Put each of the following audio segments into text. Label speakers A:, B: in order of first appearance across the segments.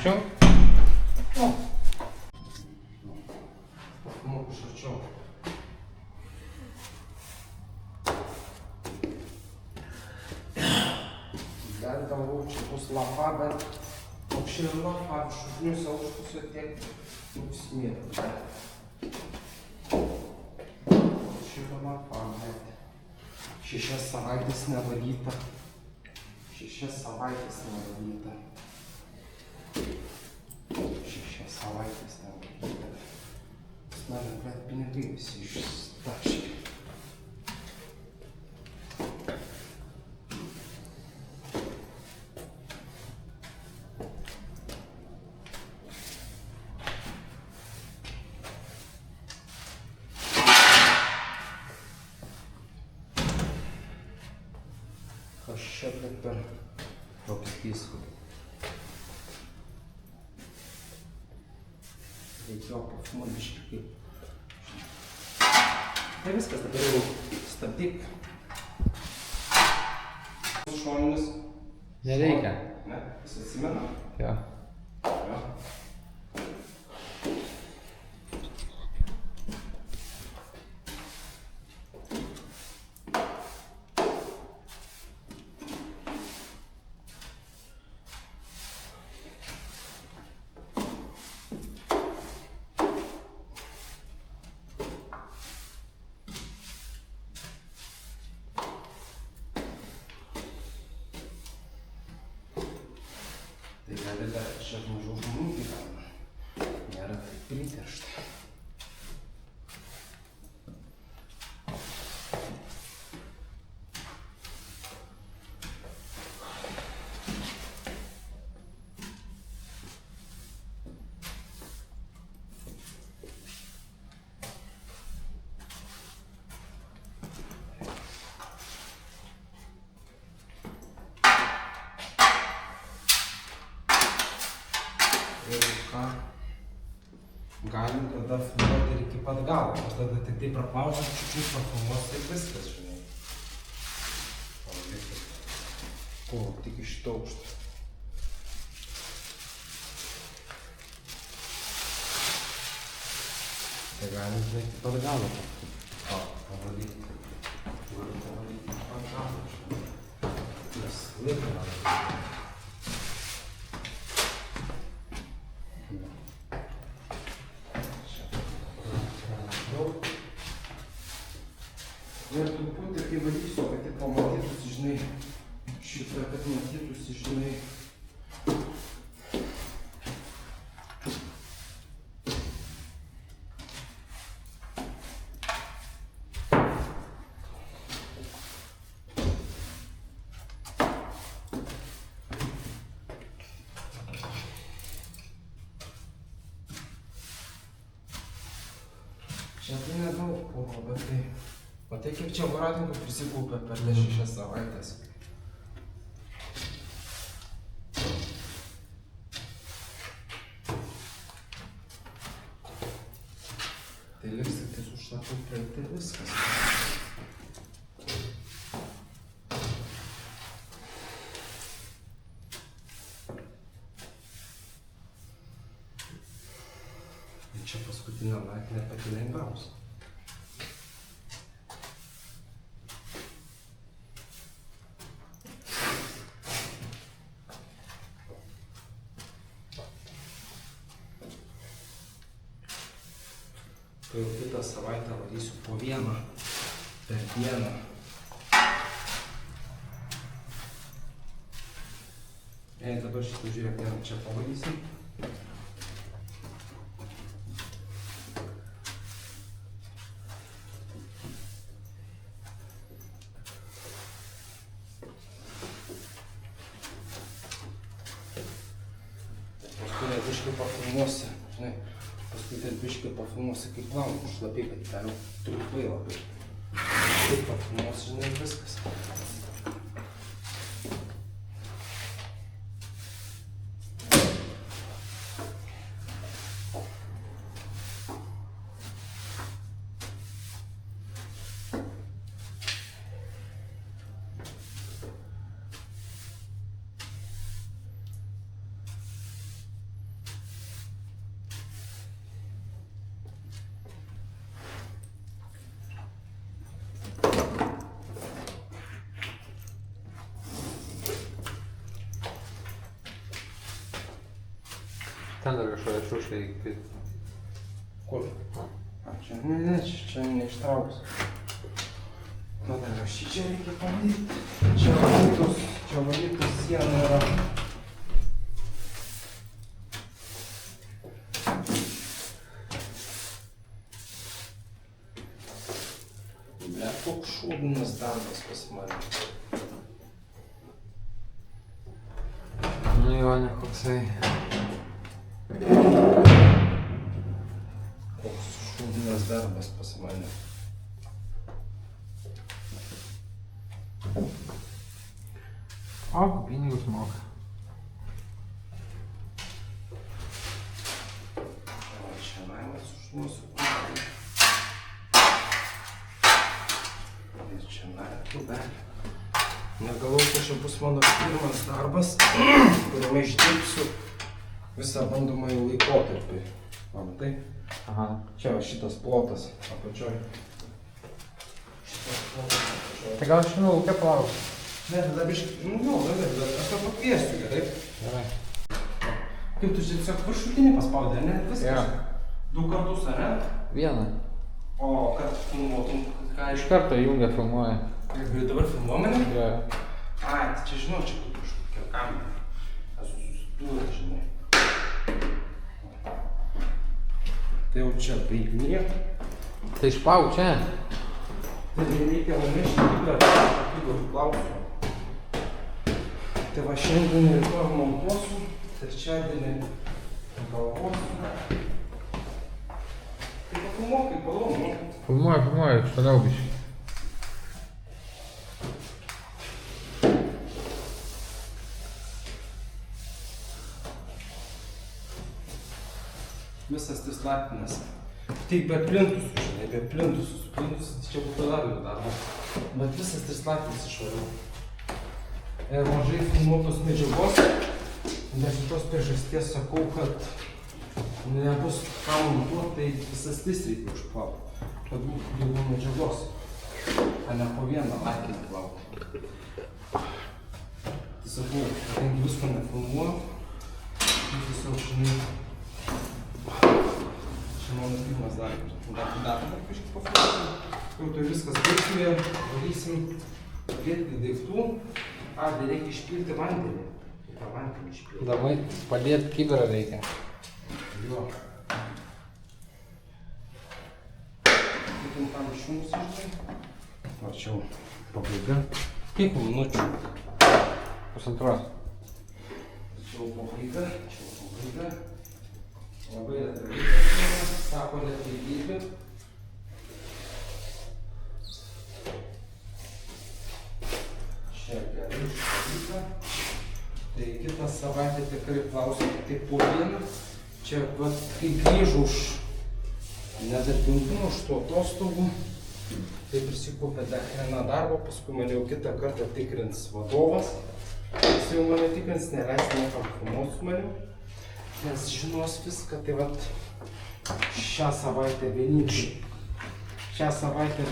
A: arčiau. O. Moku iš arčiau. Dar galvoju, čia bus lapa, bet aukščiau ir lapa, šutinius aukštus ir tiek smėlio. Šitą lapa, bet 6 savaitės nevalyta. 6 savaitės nevalyta. 6 savaitės nevalyta. Noriu, bet pinigai visi išstaškė. Kas čia per tokį įspūdį? Reikėjo pafumuoti biškį kaip. Tai viskas, dabar jau stabdyk. Šoninis.
B: Nereikia.
A: Ne, jis atsimena?
B: Jo.
A: Jo. Tai gali dar čia mažiau žmonių gyvena. Nėra taip priteršta. Ir ką, galim tada filmuoti ir iki pat galo, o tada tik tai praplausim, čiūčiut parfumuos ir viskas, žinai. O, tik iš šito aukšto. Tai galim, žinai, iki pat galo. O, pavalyti. Galim pavalyti iki pat galo, žinai. Nes laiką galim. Ir truputį, kai valysiu, kad tik pamatytųsi, žinai, šitą, kad matytųsi, žinai. Čia tai nedaug buvo, bet tai... O tai kiek čia voratininkų prisikaupė per 6 savaitės. Tai liks tik tai su šlapiu praeiti ir viskas. Ir čia paskutinė naktinė pati lengviausia. Tai jau kitą savaitę valysiu po vieną per dieną. Jei dabar šitą žiūrėk, vieną čia pavalysim. Paskui net biškai parfumuosi, žinai. Paskui ten biškai parfumuosi kaip plaunu, šlapiai, kad ten jau trumpai labai. Taip parfumuosi, žinai, viskas.
B: Ten dar kažkoje šiukšlė įkrito.
A: Kur? A, čia, ne, čia neištrauks. Na, dar šį čia reikia pamatyti. Čia valytos siena yra. Ble, koks šūdinas darbas pas mane.
B: Nu jo, ne koksai.
A: Koks šūdinas darbas pas mane.
B: O, pinigus moka.
A: O, čia naimas užduosiu. Ir čia naimą tubelį. Negalvoju, kad čia bus mano pirmas darbas, kuriame išdirbsiu visą bandomąjį laikotarpį. Matai?
B: Aha.
A: Čia va šitas plotas apačioj. Šitas plotas apačioj.
B: Tai gal šiandien laukia palauk.
A: Ne, tada biškai, nu, bet aš tau pakviesiu, gerai?
B: Gerai.
A: Kaip tu čia tiesiog viršutinį paspaudai, ne? Viskas.
B: Jo.
A: 2 kartus, ar ne?
B: Vieną.
A: O, kad filmuotum, ką
B: Iš karto įjungia filmuoja.
A: Ir dabar filmuomenė?
B: Jo.
A: Ai, tai čia žinau, čia kažkokia kamera. Esu susidūrę, žinai. Tai jau čia baiginė.
B: Tai išpau čia.
A: Tai reikia nunešti tikrą apygų klausimą. Tai va šiandien ir to montuosiu, trečiadienį galvosiu. Tai pafilmuok, kaip palaumu.
B: Filmuoja, iš toliau biškai.
A: Visas tas lapinas. Tik be plintusų, žinai, be plintusų. Su plintusų čia būtų dar jau darbas. Bet visas tas lapinas išvariau. Ir mažai filmuotos medžiagos. Dėl šitos priežasties sakau, kad nebus ką montuoti, tai visas tis reikia užplauti. Kad būtų daugiau medžiagos. A ne po vieną lapinį plauti. Tai sakau, kadangi visko nefilmuoju, tai tiesiog, žinai, čia mano pirmas darbas. Dar kažkaip pafilmuosim. Jau tai viskas baigtume, valysim, padėti daiktų. A, tai reikia išpilti vandenį. Tą vandenį išpilti.
B: Davai padėti kibirą reikia.
A: Jo. Kiekvien tam išjungsi, žinai. Ar čia jau pabaiga? Kiek minučių?
B: Pusantros.
A: Čia jau pabaiga, čia jau pabaiga. Labai retai, sako neteigybė. Čia gerai išvalyta. Tai kitą savaitę tikrai plausiu tik po vieną. Čia vat, kai grįžau iš nedarbingumo, iš tų atostogų, tai prisikopė dar vieną darbą, paskui mane jau kitą kartą tikrins vadovas. Jis jau mane tikrins, neleis niekam filmuot su manim. Nes žinos viską, tai vat šią savaitę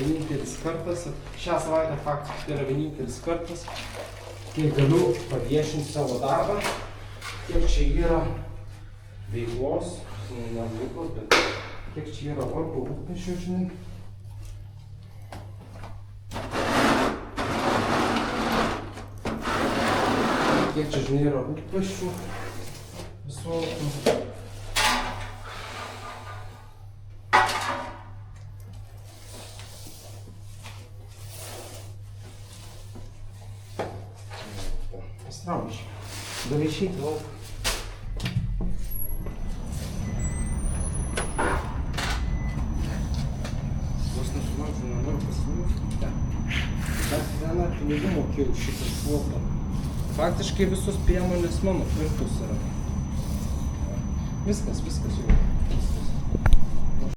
A: vienintelis kartas, šią savaitę faktiškai yra vienintelis kartas, kai galiu paviešinti savo darbą, kiek čia yra veiklos, ne veiklos, bet kiek čia yra vargo rūpesčio, žinai. Kiek čia, žinai, yra rūpesčių. Visokių. Pastrauš. Gali išeiti lauk. Vos nesulaužiu, nenoriu pasilaužti. Dar vieną pinigų mokėjau šitą šluotą. Faktiškai visos priemonės mano pirktos yra. Viskas jau.